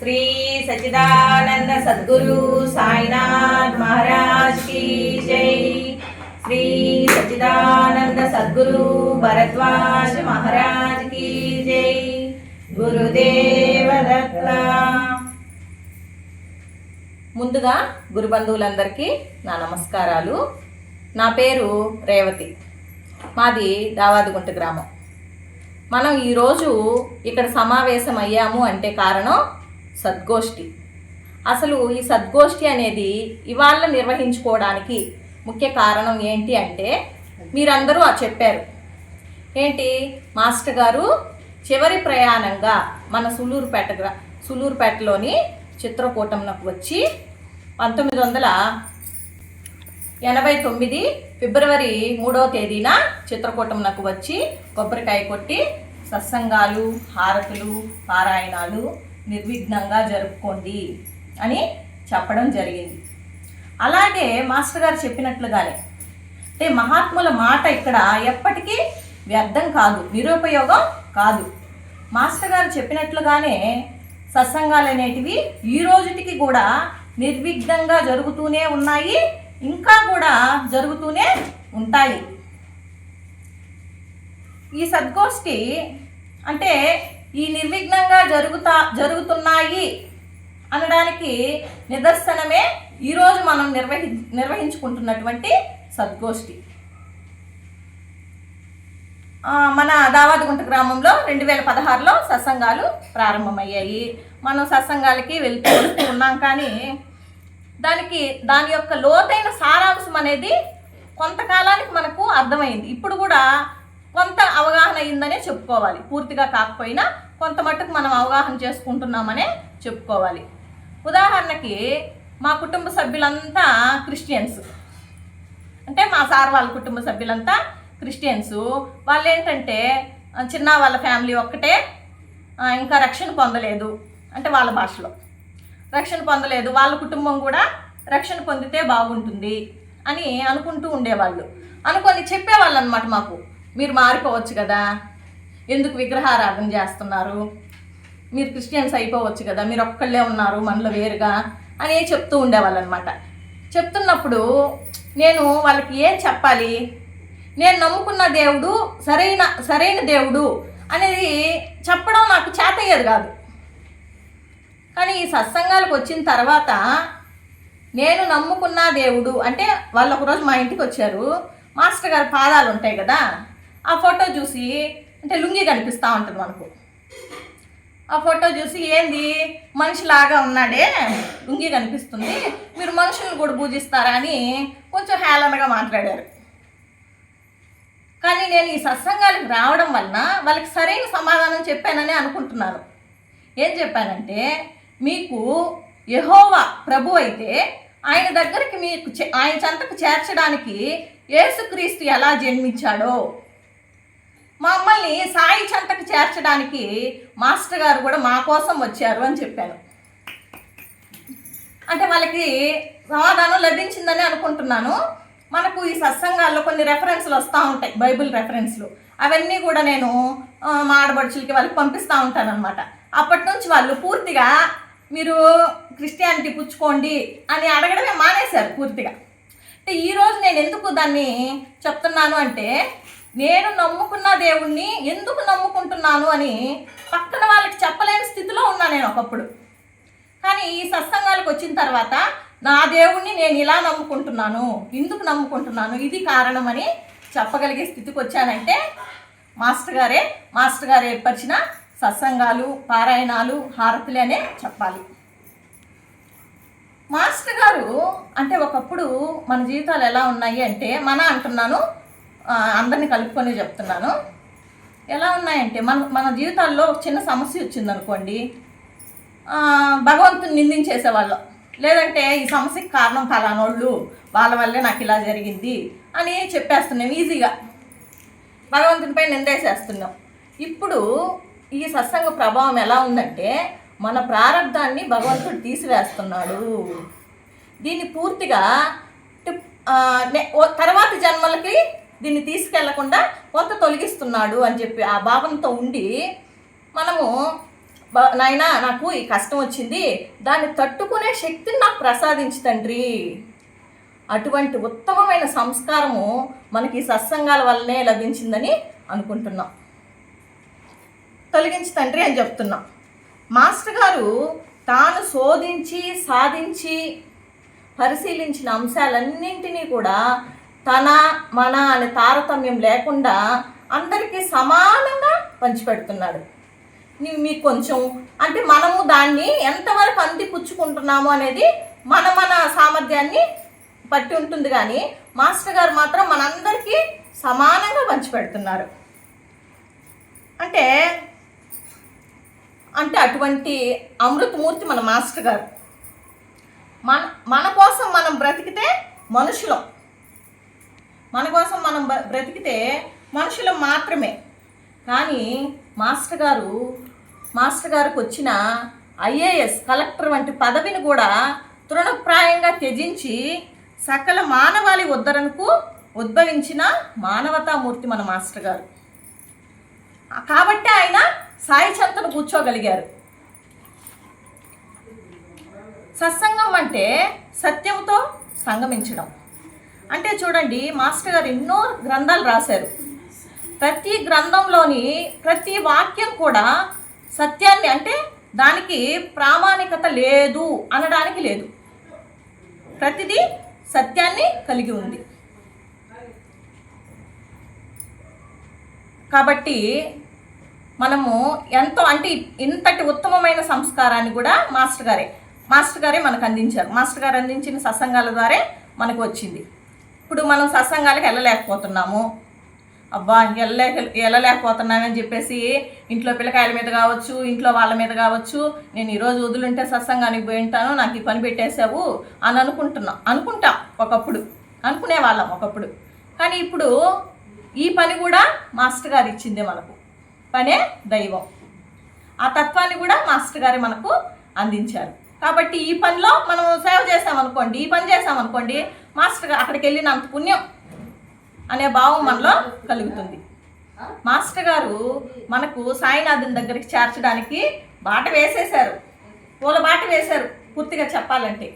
श्री सच्चिदानंद सद्गुरु साईनाथ महाराज की जय। श्री सच्चिदानंद सद्गुरु भरद्वाज महाराज की जय। गुरुदेव दत्त। ముందుగా గురు బంధువులందరికీ నా నమస్కారాలు। నా పేరు రేవతి, మాది దావాదిగుంట గ్రామం। మనం ఈరోజు ఇక్కడ సమావేశం అయ్యాము అంటే కారణం సద్గోష్ఠి। అసలు ఈ సద్గోష్ఠి అనేది ఇవాళ నిర్వహించుకోవడానికి ముఖ్య కారణం ఏంటి అంటే మీరందరూ చెప్పారు ఏంటి, మాస్టర్ గారు చివరి ప్రయాణంగా మన సూలూరుపేటలోని చిత్రకూటంలోకి వచ్చి 1989 ఫిబ్రవరి 3వ తేదీన చిత్రకూటంలోకి వచ్చి కొబ్బరికాయ కొట్టి సత్సంగాలు, హారతులు, పారాయణాలు నిర్విఘ్నంగా జరుపుకోండి అని చెప్పడం జరిగింది। అలాగే మాస్టర్ గారు చెప్పినట్లుగానే అంటే మహాత్ముల మాట ఇక్కడ ఎప్పటికీ వ్యర్థం కాదు, నిరుపయోగం కాదు। మాస్టర్ గారు చెప్పినట్లుగానే సత్సంగాలు అనేటివి ఈ రోజుటికి కూడా నిర్విఘ్నంగా జరుగుతూనే ఉన్నాయి, ఇంకా కూడా జరుగుతూనే ఉంటాయి। ఈ సద్గోష్ఠి అంటే ఈ నిర్విఘ్నంగా జరుగుతున్నాయి అనడానికి నిదర్శనమే ఈరోజు మనం నిర్వహించుకుంటున్నటువంటి సద్గోష్ఠి। మన దావాదిగుంట గ్రామంలో 2016లో సత్సంగాలు ప్రారంభమయ్యాయి। మనం సత్సంగాలకి వెళ్తూ ఉన్నాం, కానీ దాని యొక్క లోతైన సారాంశం అనేది కొంతకాలానికి మనకు అర్థమైంది। ఇప్పుడు కూడా కొంత అవగాహన అయిందనే చెప్పుకోవాలి, పూర్తిగా కాకపోయినా కొంత మట్టుకు మనం అవగాహన చేసుకుంటున్నామనే చెప్పుకోవాలి। ఉదాహరణకి మా కుటుంబ సభ్యులంతా క్రిస్టియన్స్, అంటే మా సార్ వాళ్ళ కుటుంబ సభ్యులంతా క్రిస్టియన్స్। వాళ్ళు ఏంటంటే చిన్న వాళ్ళ ఫ్యామిలీ ఒక్కటే, ఇంకా రక్షణ పొందలేదు, అంటే వాళ్ళ భాషలో రక్షణ పొందలేదు, వాళ్ళ కుటుంబం కూడా రక్షణ పొందితే బాగుంటుంది అని అనుకుంటూ ఉండేవాళ్ళు। అనుకొని చెప్పేవాళ్ళు అనమాట, మాకు మీరు మారిపోవచ్చు కదా, ఎందుకు విగ్రహారాధన చేస్తున్నారు, మీరు క్రిస్టియన్స్ అయిపోవచ్చు కదా, మీరు ఒక్కళ్ళే ఉన్నారు మనలో వేరుగా అని చెప్తూ ఉండేవాళ్ళు అనమాట। చెప్తున్నప్పుడు నేను వాళ్ళకి ఏం చెప్పాలి, నేను నమ్ముకున్న దేవుడు సరైన దేవుడు అనేది చెప్పడం నాకు చేతయ్యేది కాదు। కానీ ఈ సత్సంగాలకు వచ్చిన తర్వాత నేను నమ్ముకున్న దేవుడు అంటే వాళ్ళు ఒకరోజు మా ఇంటికి వచ్చారు, మాస్టర్ గారి పాదాలు ఉంటాయి కదా, ఆ ఫోటో చూసి, అంటే లుంగి కనిపిస్తూ ఉంటుంది మనకు, ఆ ఫోటో చూసి ఏంది మనిషిలాగా ఉన్నాడే, లుంగి కనిపిస్తుంది, మీరు మనుషులను కూడా పూజిస్తారా అని కొంచెం హేళనగా మాట్లాడారు। కానీ నేను ఈ సత్సంగాలకు రావడం వలన వాళ్ళకి సరైన సమాధానం చెప్పానని అనుకుంటున్నాను। ఏం చెప్పానంటే, మీకు యెహోవా ప్రభు అయితే ఆయన దగ్గరికి ఆయన చెంతకు చేర్చడానికి యేసుక్రీస్తు ఎలా జన్మించాడో, మమ్మల్ని సాయి చెంతకు చేర్చడానికి మాస్టర్ గారు కూడా మా కోసం వచ్చారు అని చెప్పాను। అంటే వాళ్ళకి సమాధానం లభించిందని అనుకుంటున్నాను। మనకు ఈ సత్సంగాల్లో కొన్ని రెఫరెన్స్లు వస్తూ ఉంటాయి, బైబిల్ రెఫరెన్స్లు, అవన్నీ కూడా నేను మా ఆడబడుచులకి వాళ్ళకి పంపిస్తూ ఉంటాను అనమాట। అప్పటి నుంచి వాళ్ళు పూర్తిగా మీరు క్రిస్టియానిటీ పుచ్చుకోండి అని అడగడమే మానేశారు పూర్తిగా। అంటే ఈరోజు నేను ఎందుకు దాన్ని చెప్తున్నాను అంటే, నేను నమ్ముకున్న దేవుణ్ణి ఎందుకు నమ్ముకుంటున్నాను అని పక్కన వాళ్ళకి చెప్పలేని స్థితిలో ఉన్నాను నేను ఒకప్పుడు। కానీ ఈ సత్సంగాలకు వచ్చిన తర్వాత నా దేవుణ్ణి నేను ఇలా నమ్ముకుంటున్నాను, ఎందుకు నమ్ముకుంటున్నాను, ఇది కారణం అని చెప్పగలిగే స్థితికి వచ్చానంటే మాస్టర్ గారు ఏర్పరిచిన సత్సంగాలు, పారాయణాలు, హారతులే అనే చెప్పాలి। మాస్టర్ గారు అంటే ఒకప్పుడు మన జీవితాలు ఎలా ఉన్నాయి అంటే, అంటున్నాను, అందరినీ కలుపుకొని చెప్తున్నాను, ఎలా ఉన్నాయంటే మన జీవితాల్లో చిన్న సమస్య వచ్చిందనుకోండి, భగవంతుని నిందించేసేవాళ్ళం, లేదంటే ఈ సమస్యకి కారణం ఫలానోళ్ళు, వాళ్ళ వల్లే నాకు ఇలా జరిగింది అని చెప్పేస్తున్నాం, ఈజీగా భగవంతునిపై నిందేసేస్తున్నాం। ఇప్పుడు ఈ సత్సంగ ప్రభావం ఎలా ఉందంటే, మన ప్రారంధాన్ని భగవంతుడు తీసివేస్తున్నాడు, దీన్ని పూర్తిగా తర్వాతి జన్మలకి దీన్ని తీసుకెళ్లకుండా కొంత తొలగిస్తున్నాడు అని చెప్పి ఆ భావంతో ఉండి మనము నాయనా నాకు ఈ కష్టం వచ్చింది, దాన్ని తట్టుకునే శక్తిని నాకు ప్రసాదించు తండ్రి. అటువంటి ఉత్తమమైన సంస్కారము మనకి ఈ సత్సంగాల వల్లనే లభించిందని అనుకుంటున్నాం. తొలగించు తండ్రి అని చెప్తున్నాం. మాస్టర్ గారు తాను శోధించి సాధించి పరిశీలించిన అంశాలన్నింటినీ కూడా తన మన అనే తారతమ్యం లేకుండా అందరికీ సమానంగా పంచిపెడుతున్నాడు. మీకు కొంచెం అంటే మనము దాన్ని ఎంతవరకు అందిపుచ్చుకుంటున్నాము అనేది మన సామర్థ్యాన్ని బట్టి ఉంటుంది, కానీ మాస్టర్ గారు మాత్రం మనందరికీ సమానంగా పంచిపెడుతున్నారు. అంటే అంటే అటువంటి అమృతమూర్తి మన మాస్టర్ గారు. మన కోసం మనం బ్రతికితే మనుషులం, మన కోసం మనం బ్రతికితే మనుషులం మాత్రమే. కానీ మాస్టర్ గారికి వచ్చిన ఐఏఎస్ కలెక్టర్ వంటి పదవిని కూడా తృణప్రాయంగా త్యజించి సకల మానవాళి ఉద్ధరణకు ఉద్భవించిన మానవతామూర్తి మన మాస్టర్ గారు. కాబట్టి ఆయన సాయి చెంతను కూర్చోగలిగారు. సత్సంగం అంటే సత్యంతో సంగమించడం. అంటే చూడండి, మాస్టర్ గారు ఎన్నో గ్రంథాలు రాశారు. ప్రతి గ్రంథంలోని ప్రతి వాక్యం కూడా సత్యాన్ని, అంటే దానికి ప్రామాణికత లేదు అనడానికి లేదు, ప్రతిదీ సత్యాన్ని కలిగి ఉంది. కాబట్టి మనము ఎంతో అంటే ఇంతటి ఉత్తమమైన సంస్కారాన్ని కూడా మాస్టర్ గారే మనకు అందించారు. మాస్టర్ గారు అందించిన సత్సంగాల ద్వారా మనకు వచ్చింది. ఇప్పుడు మనం సత్సంగాలకు వెళ్ళలేకపోతున్నాము, అబ్బా వెళ్ళలేకపోతున్నామని చెప్పేసి ఇంట్లో పిల్లకాయల మీద కావచ్చు, ఇంట్లో వాళ్ళ మీద కావచ్చు, నేను ఈరోజు వదులుంటే సత్సంగానికి పోయి ఉంటాను, నాకు ఈ పని పెట్టేసావు అని అనుకుంటాం. అనుకునేవాళ్ళం ఒకప్పుడు. కానీ ఇప్పుడు ఈ పని కూడా మాస్టర్ గారు ఇచ్చిందే మనకు. పనే దైవం. ఆ తత్వాన్ని కూడా మాస్టర్ గారే మనకు అందించారు. కాబట్టి ఈ పనిలో మనం సేవ చేసామనుకోండి, ఈ పని చేసామనుకోండి, మాస్టర్ గారు అక్కడికి వెళ్ళినంత పుణ్యం అనే భావం మనలో కలుగుతుంది. మాస్టర్ గారు మనకు సాయినాథుని దగ్గరికి చేర్చడానికి బాట వేసేశారు, పూల బాట వేశారు పూర్తిగా చెప్పాలంటే.